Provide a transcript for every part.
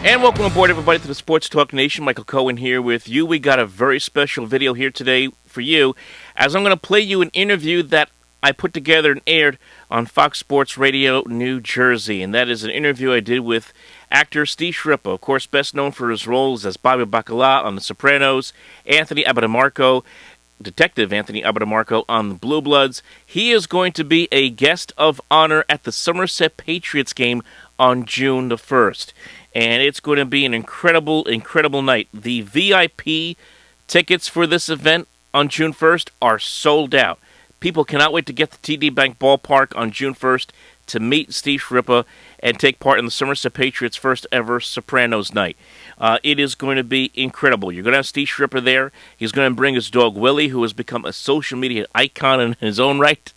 And welcome aboard, everybody, to the Sports Talk Nation. Michael Cohen here with you. We got a very special video here today for you, as I'm going to play you an interview that I put together and aired on Fox Sports Radio New Jersey. And that is an interview I did with actor Steve Schirripa, of course, best known for his roles as Bobby Bacala on The Sopranos, Anthony Abitamarco, Detective Anthony Abitamarco on The Blue Bloods. He is going to be a guest of honor at the Somerset Patriots game on June the 1st. And it's going to be an incredible, incredible night. The VIP tickets for this event on June 1st are sold out. People cannot wait to get to TD Bank Ballpark on June 1st to meet Steve Schirripa and take part in the Somerset Patriots' first ever Sopranos Night. It is going to be incredible. You're going to have Steve Schirripa there. He's going to bring his dog Willie, who has become a social media icon in his own right.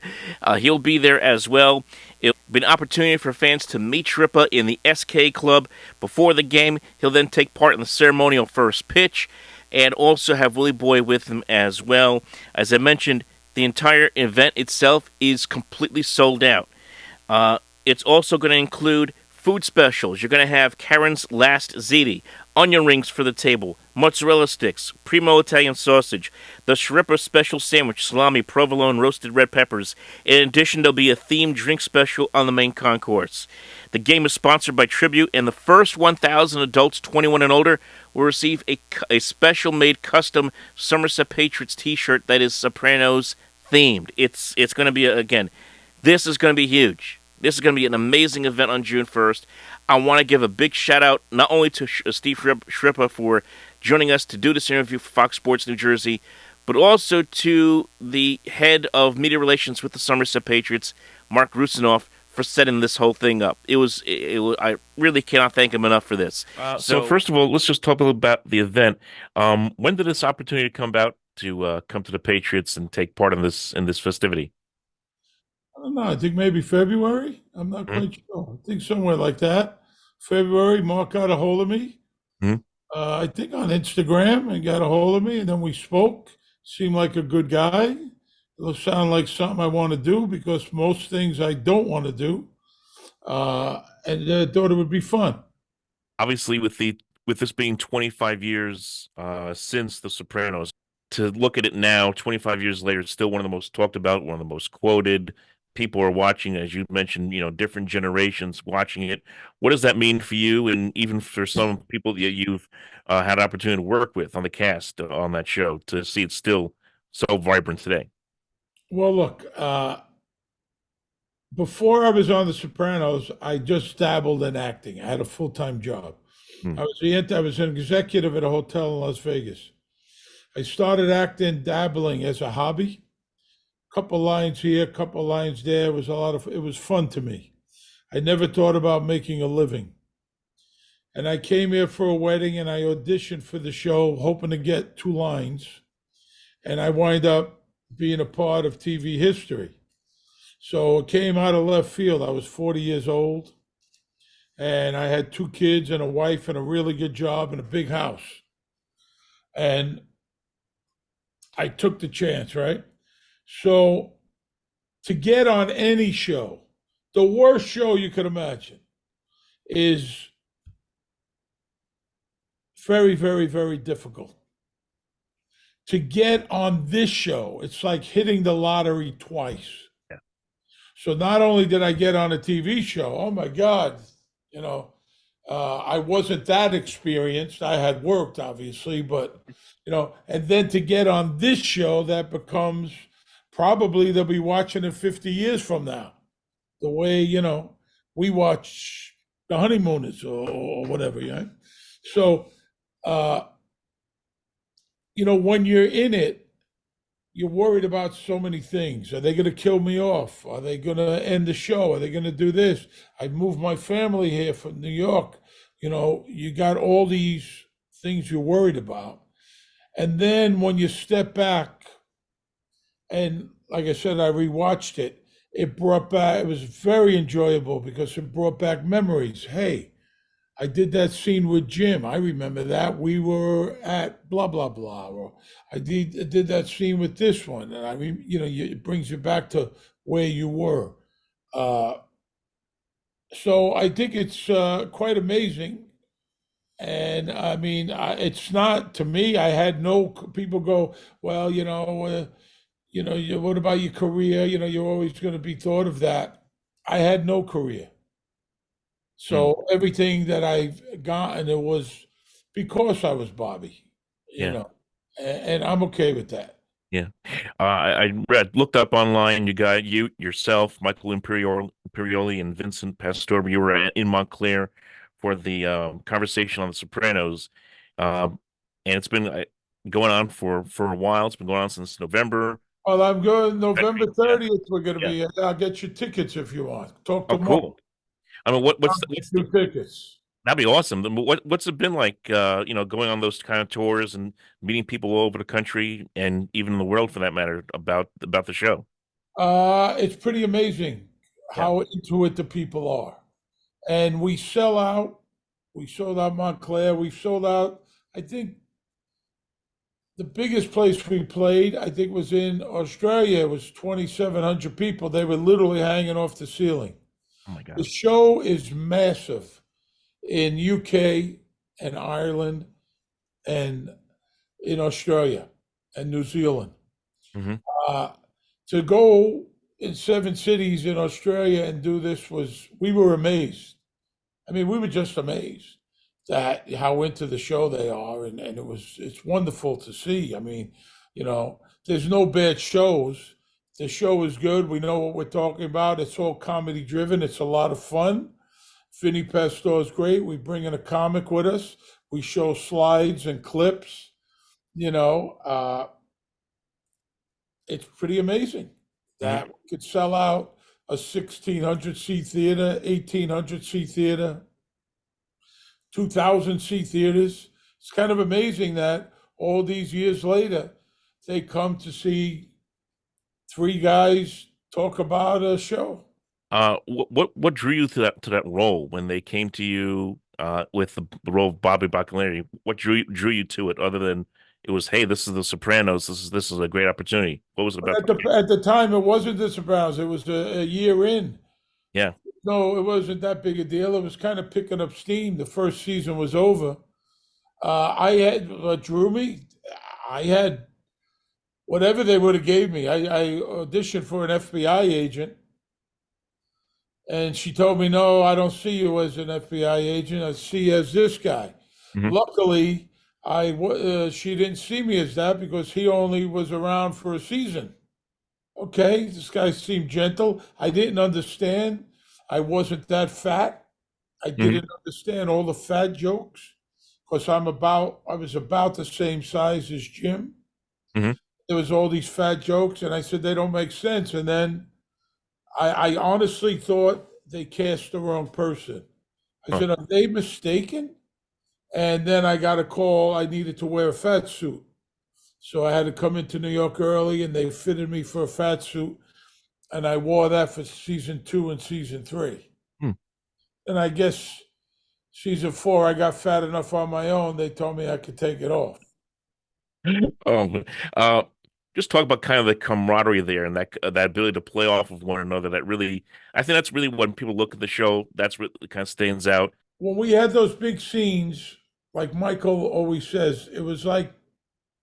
He'll be there as well. It'll be an opportunity for fans to meet Schirripa in the SK Club before the game. He'll then take part in the ceremonial first pitch and also have Willie Boy with him as well. As I mentioned, the entire event itself is completely sold out. It's also going to include food specials. You're going to have Karen's Last Ziti, onion rings for the table, mozzarella sticks, primo Italian sausage, the Schirripa special sandwich, salami, provolone, roasted red peppers. In addition, there'll be a themed drink special on the main concourse. The game is sponsored by Tribute, and the first 1,000 adults 21 and older will receive a special-made custom Somerset Patriots t-shirt that is Sopranos themed. It's going to be, again, this is going to be huge. This is going to be an amazing event on June 1st. I want to give a big shout-out not only to Steve Schirripa for joining us to do this interview for Fox Sports New Jersey, but also to the head of media relations with the Somerset Patriots, Mark Rusinoff, for setting this whole thing up. I really cannot thank him enough for this. So first of all, let's just talk a little about the event. When did this opportunity come about to come to the Patriots and take part in this festivity? I don't know. I think maybe February. I'm not Hmm. quite sure. I think somewhere like that. February, Mark got a hold of me. Hmm. I think on Instagram and got a hold of me, and then we spoke. Seemed like a good guy. It'll sound like something I want to do because most things I don't want to do. And thought it would be fun. Obviously, with this being 25 years since The Sopranos, to look at it now, 25 years later, it's still one of the most talked about, one of the most quoted. People are watching, as you mentioned, different generations watching it. What does that mean for you, and even for some people that you've had opportunity to work with on the cast on that show, to see it still so vibrant today? Well, look, before I was on The Sopranos, I just dabbled in acting. I had a full-time job. Hmm. I was an executive at a hotel in Las Vegas. I started acting, dabbling as a hobby. Couple lines here, couple lines there. It was fun to me. I never thought about making a living. And I came here for a wedding and I auditioned for the show, hoping to get two lines. And I wind up being a part of TV history. So it came out of left field. I was 40 years old and I had two kids and a wife and a really good job and a big house. And I took the chance, right? So to get on any show, the worst show you could imagine is very, very, very difficult. To get on this show, it's like hitting the lottery twice. Yeah. So not only did I get on a TV show, oh my God, I wasn't that experienced. I had worked, obviously, but, and then to get on this show that becomes probably they'll be watching it 50 years from now. The way, we watch The Honeymooners or whatever, yeah. So, uh, when you're in it, you're worried about so many things. Are they going to kill me off? Are they going to end the show? Are they going to do this? I moved my family here from New York. You got all these things you're worried about. And then when you step back, and like I said, I rewatched it, it was very enjoyable because it brought back memories. Hey, I did that scene with Jim. I remember that. We were at blah blah blah. Or I did that scene with this one, and it brings you back to where you were. Uh, so I think it's quite amazing. And I mean, it's not to me. I had no people go, well, what about your career? You're always going to be thought of that. I had no career. Mm, So everything that I've gotten, it was because I was Bobby, you yeah. know, and I'm okay with that. Yeah. I read, looked up online. You got yourself, Michael Imperioli, and Vincent Pastore. You were in Montclair for the conversation on The Sopranos. And it's been going on for a while. It's been going on since November. Well, I'm going November Yeah. 30th. We're going to Yeah. be. I'll get you tickets if you want. Talk Oh, to Mark. cool. I mean, I'll get you tickets. that'd be awesome. What's it been like, going on those kind of tours and meeting people all over the country and even in the world for that matter about the show? It's pretty amazing Yeah. how into it the people are, and we sell out. We sold out Montclair. We sold out. I think the biggest place we played, I think, was in Australia. It was 2,700 people. They were literally hanging off the ceiling. Oh my The God. show is massive in UK and Ireland and in Australia and New Zealand. Hmm. Uh, to go in 7 cities in Australia and do this we were amazed. I mean, we were just amazed that how into the show they are, and it's wonderful to see. I mean, there's no bad shows. The show is good. We know what we're talking about. It's all comedy driven. It's a lot of fun. Vinny Pastore is great. We bring in a comic with us. We show slides and clips. You know, uh, it's pretty amazing Hmm. that we could sell out a 1,600 seat theater, 1,800 seat theater, 2,000 seat theaters. It's kind of amazing that all these years later, they come to see three guys talk about a show. What drew you to that role when they came to you with the role of Bobby Bacalari? What drew you to it other than it was, hey, this is The Sopranos. This is a great opportunity. What was it But about the show? at the time, it wasn't the Sopranos. It was a year in. Yeah. No, it wasn't that big a deal. It was kind of picking up steam. The first season was over. I had what drew me. I had whatever they would have gave me. I auditioned for an FBI agent, and she told me, "No, I don't see you as an FBI agent. I see you as this guy." Hmm. Luckily, she didn't see me as that because he only was around for a season. Okay, this guy seemed gentle. I didn't understand. I wasn't that fat. I Hmm. didn't understand all the fat jokes because I was about the same size as Jim. Hmm. There was all these fat jokes, and I said they don't make sense. And then I honestly thought they cast the wrong person. I Huh. said, are they mistaken? And then I got a call. I needed to wear a fat suit, so I had to come into New York early, and they fitted me for a fat suit, and I wore that for season 2 and season 3. Hmm. And I guess season 4, I got fat enough on my own. They told me I could take it off. Um, uh, just talk about kind of the camaraderie there and that ability to play off of one another. I think that's really when people look at the show. That's what kind of stands out. When we had those big scenes, like Michael always says, it was like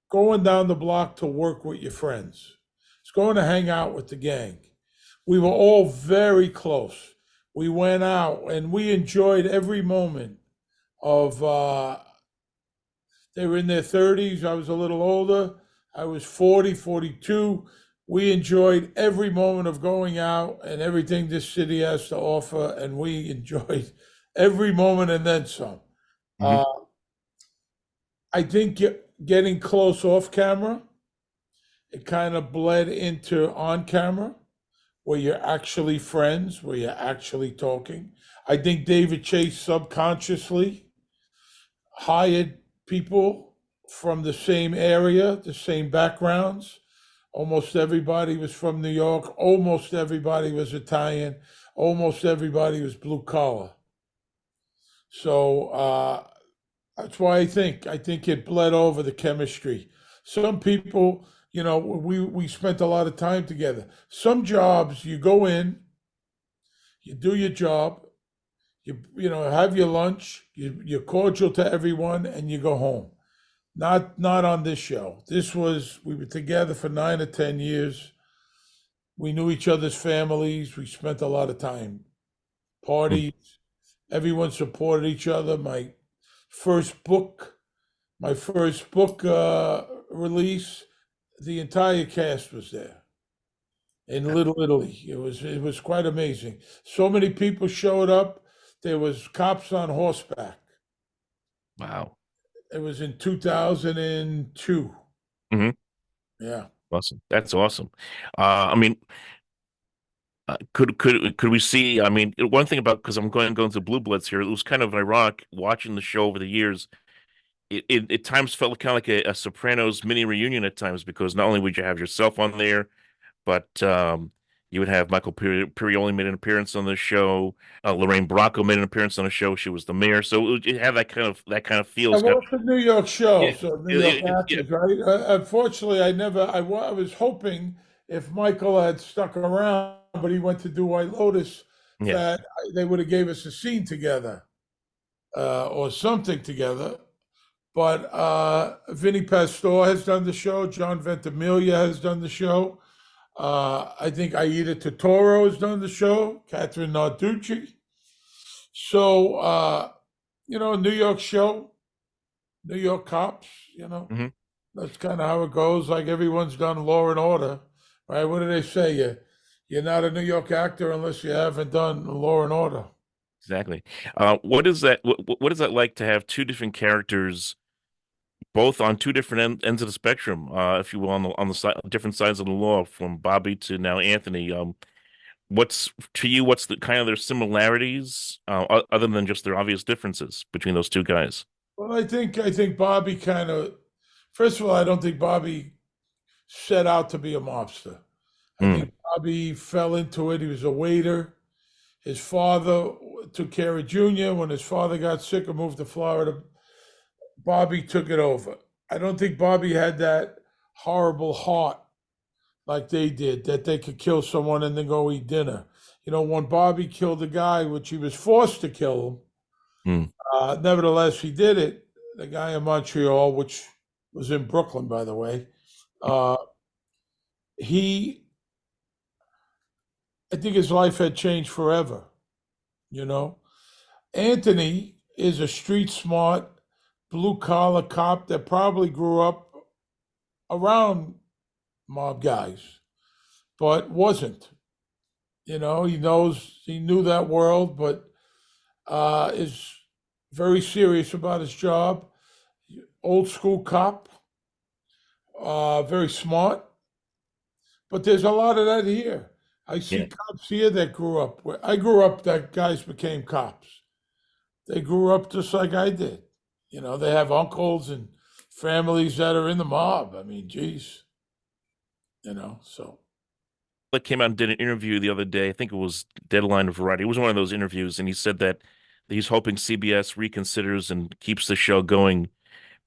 going down the block to work with your friends. It's going to hang out with the gang. We were all very close. We went out and we enjoyed every moment of they were in their 30s. I was a little older. I was 40, 42. We enjoyed every moment of going out and everything this city has to offer, and we enjoyed every moment and then some. Hmm. Uh, I think getting close off camera, it kind of bled into on camera, where you're actually friends, where you're actually talking. I think David Chase subconsciously hired people from the same area, the same backgrounds. Almost everybody was from New York. Almost everybody was Italian. Almost everybody was blue collar. So that's why I think it bled over the chemistry. Some people, we spent a lot of time together. Some jobs you go in, you do your job, You have your lunch, you're cordial to everyone, and you go home. Not on this show. We were together for 9 or 10 years. We knew each other's families. We spent a lot of time Mm. parties. Everyone supported each other. First book, my first book release, the entire cast was there in Little Italy. It was quite amazing. So many people showed up. There was cops on horseback. Wow. It was in 2002. Hmm. Yeah. Awesome. That's awesome. I mean, could we see? I mean, one thing about because I'm going to Blue Bloods here. It was kind of ironic watching the show over the years. It at times felt kind of like a Sopranos mini reunion at times because not only would you have yourself on there, but you would have Michael Pirioli made an appearance on the show. Lorraine Bracco made an appearance on the show. She was the mayor, so it had that kind of feel. It It's kind was a New York show, yeah, so New York yeah, actors, right? Unfortunately, I was hoping if Michael had stuck around, but he went to do White Lotus, yeah. that they would have gave us a scene together or something together. But Vinny Pastore has done the show. John Ventimiglia has done the show. I think Aida Totoro has done the show. Catherine Narducci. So, New York show, New York cops, Hmm. that's kind of how it goes. Like everyone's done Law and Order, right? What do they say? You're not a New York actor unless you haven't done Law and Order. Exactly. What is that? What is that like to have two different characters, both on two different ends of the spectrum, if you will, on the side, different sides of the law, from Bobby to now Anthony? What's to you? What's the kind of their similarities, other than just their obvious differences between those two guys? Well, I think Bobby kind of. First of all, I don't think Bobby set out to be a mobster. I Mm, think Bobby fell into it. He was a waiter. His father took care of Junior. When his father got sick and moved to Florida, Bobby took it over. I don't think Bobby had that horrible heart like they did, that they could kill someone and then go eat dinner. When Bobby killed a guy, which he was forced to kill him, mm, nevertheless, he did it. The guy in Montreal, which was in Brooklyn, by the way, uh, he, I think his life had changed forever. You know, Anthony is a street smart, blue collar cop that probably grew up around mob guys, but wasn't. He knew that world, but is very serious about his job. Old school cop, very smart. But there's a lot of that here. I see yeah. cops here that grew up where I grew up, that guys became cops. They grew up just like I did. They have uncles and families that are in the mob. I mean, geez, so. Like came out and did an interview the other day. I think it was Deadline of Variety. It was one of those interviews, and he said that he's hoping CBS reconsiders and keeps the show going.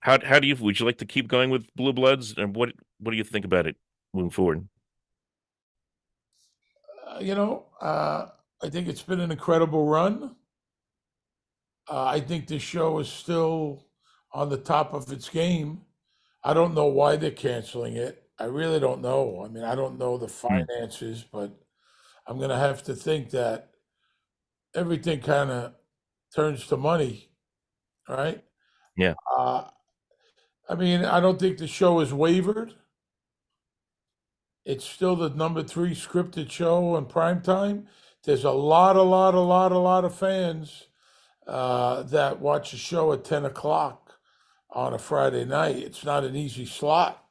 How do you would you like to keep going with Blue Bloods, and what do you think about it moving forward? I think it's been an incredible run. I think this show is still on the top of its game. I don't know why they're canceling it. I really don't know. I mean, I don't know the Mm, finances, but I'm going to have to think that everything kind of turns to money, right? yeah, Uh, I mean, I don't think the show has wavered. It's still the number three scripted show in prime time. There's a lot of fans that watch the show at 10 o'clock on a Friday night. It's not an easy slot.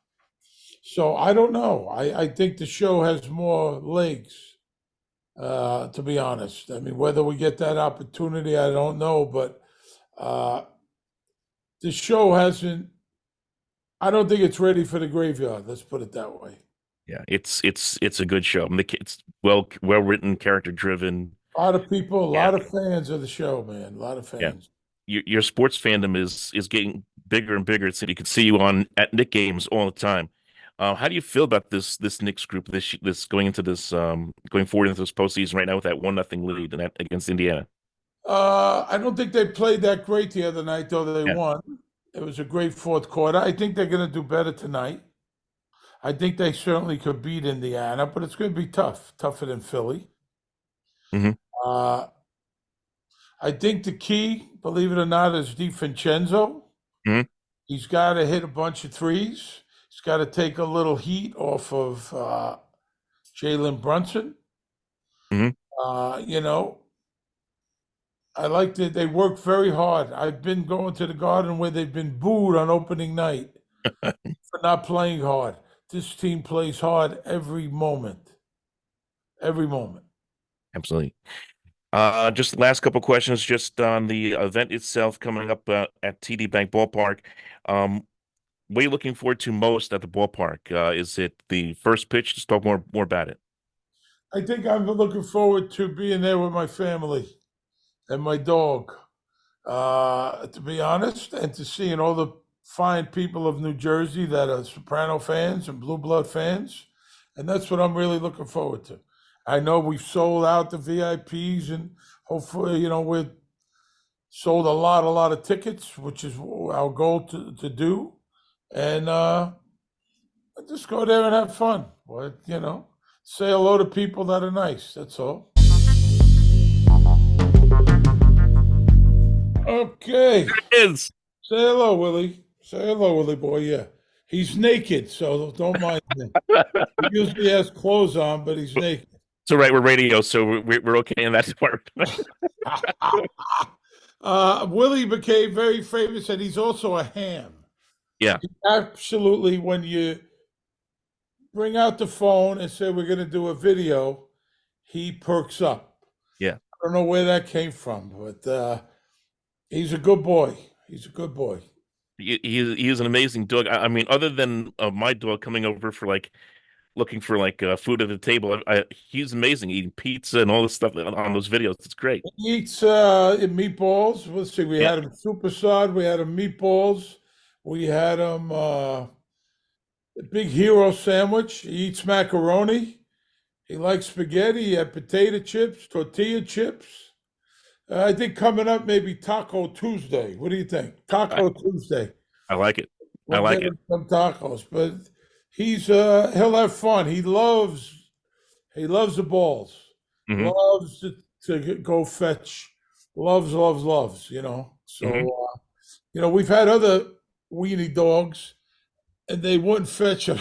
So I don't know. I think the show has more legs, to be honest. I mean, whether we get that opportunity, I don't know. But uh, the show hasn't, I don't think it's ready for the graveyard. Let's put it that way. yeah. It's a good show. I mean, it's well written, character driven. A lot of people, a Yeah, lot of fans of the show, man. A lot of yeah. fans. Your sports fandom is getting bigger and bigger. It's, you can see you on at Nick games all the time. How do you feel about this Knicks group this going into this going forward into this postseason right now with that 1-0 lead and that against Indiana? I don't think they played that great the other night, though they Yeah. won. It was a great fourth quarter. I think they're going to do better tonight. I think they certainly could beat Indiana, but it's going to be tough, tougher than Philly. Hmm. Uh, I think the key, believe it or not, is DiVincenzo. Hmm. He's got to hit a bunch of threes. He's got to take a little heat off of Jalen Brunson. Hmm. You know, I like that they work very hard. I've been going to the Garden where they've been booed on opening night for not playing hard. This team plays hard every moment. Every moment. Absolutely. Just the last couple questions, just on the event itself coming up at TD Bank Ballpark. Um, what are you looking forward to most at the ballpark? Is it the first pitch? Just talk more about it. I think I'm looking forward to being there with my family and my dog. To be honest, and to seeing all the fine people of New Jersey that are Soprano fans and Blue Blood fans. And that's what I'm really looking forward to. I know we've sold out the VIPs and hopefully, we've sold a lot of tickets, which is our goal to do. And just go there and have fun. But, say hello to people that are nice. That's all. Okay. Is Say hello, Willie. Say hello, Willie boy. Yeah. He's naked, so don't mind him. He usually has clothes on, but he's naked. So right, we're radio, so we're okay in that department. Willie became very famous, and he's also a ham. Yeah, Absolutely, when you bring out the phone and say we're going to do a video, he perks up. yeah. I don't know where that came from, but he's a good boy. He's a good boy. He is an amazing dog. I mean, other than my dog coming over for like looking for like food at the table, he's amazing eating pizza and all this stuff on those videos. It's great. He eats meatballs. Let's see, we Yeah, had him supersod, we had him meatballs, we had him a big hero sandwich. He eats macaroni. He likes spaghetti. He had potato chips, tortilla chips. I think coming up maybe Taco Tuesday. What do you think? I, Taco Tuesday. I like it. I We'll like get it. him some tacos, but he'll have fun. He loves the balls. Hmm. Loves to go fetch. Loves. So Hmm. we've had other weenie dogs, and they wouldn't fetch them.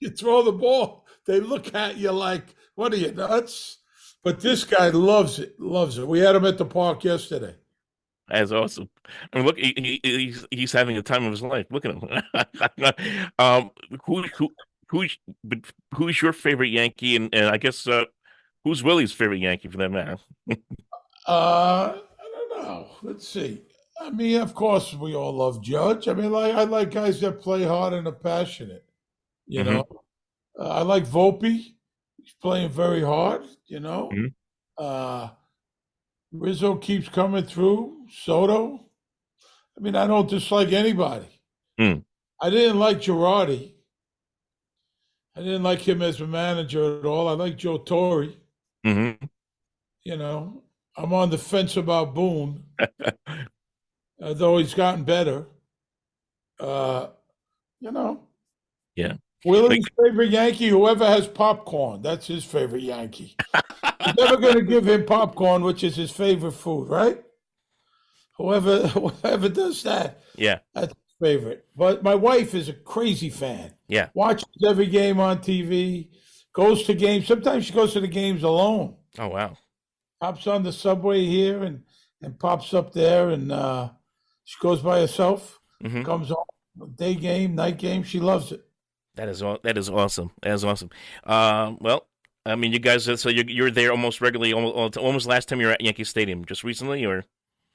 You throw the ball, they look at you like, "What are you nuts?" But this guy loves it. Loves it. We had him at the park yesterday. That's awesome. I mean, look, he's having the time of his life. Look at him. um, who who who's who's your favorite Yankee, and I guess who's Willie's favorite Yankee for that matter? I don't know. Let's see. I mean, of course, we all love Judge. I mean, I like guys that play hard and are passionate. You Hmm. know, I like Volpe. He's playing very hard. Hmm. Uh, Rizzo keeps coming through. Soto. I mean, I don't dislike anybody. Hmm. I didn't like Girardi. I didn't like him as a manager at all. I like Joe Torre. Hmm. You know, I'm on the fence about Boone, though he's gotten better. Uh, you know, Yeah. Like, Willie's favorite Yankee, whoever has popcorn, that's his favorite Yankee. He's never going to give him popcorn, which is his favorite food, right? Whoever does that, yeah, that's his favorite. But my wife is a crazy fan. yeah. Watches every game on TV, goes to games. Sometimes she goes to the games alone. Oh wow. Hops on the subway here and pops up there, and she goes by herself, Hmm. comes home, day game, night game. She loves it. That is all. That is awesome. That is awesome. Well, I mean, you guys. So you're there almost regularly. Almost last time you were at Yankee Stadium, just recently, or?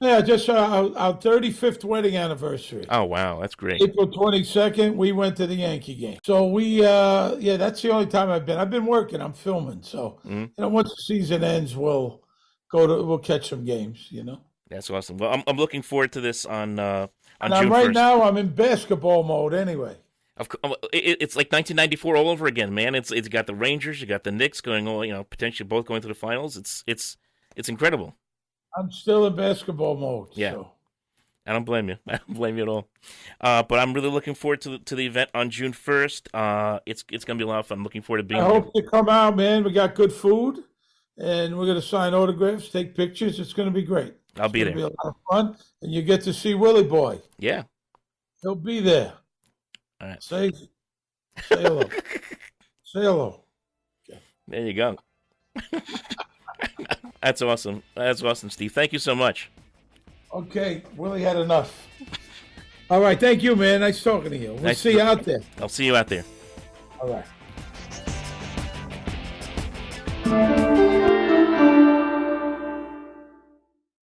Yeah, just our 35th wedding anniversary. Oh wow, that's great. April 22nd, we went to the Yankee game. So yeah, that's the only time I've been. I've been working, I'm filming. So, Hmm. once the season ends, we'll catch some games. That's awesome. Well, I'm looking forward to this on And I'm June right 1st. now, I'm in basketball mode anyway. It's like 1994 all over again, man. It's got the Rangers, you got the Knicks going all, potentially both going to the finals. It's incredible. I'm still in basketball mode. Yeah. So. I don't blame you. I don't blame you at all. But I'm really looking forward to the event on June 1st. It's going to be a lot of fun. I'm looking forward to being I there. hope you come out, man. We got good food, and we're going to sign autographs, take pictures. It's going to be great. I'll be It's there. going to be a lot of fun, and you get to see Willie Boy. Yeah. He'll be there. All right. Say hello. Say hello. There you go. That's awesome. That's awesome, Steve. Thank you so much. Okay, Willie had enough. All right, thank you, man. Nice talking to you. We'll Nice see you out there. I'll see you out there. All right.